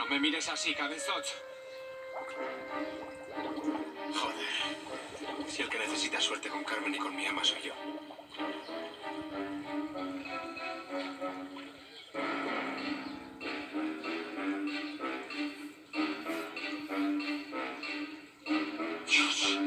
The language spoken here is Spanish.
No me mires así, cabezot. Joder. Si el que necesita suerte con Carmen y con mi ama soy yo. Dios.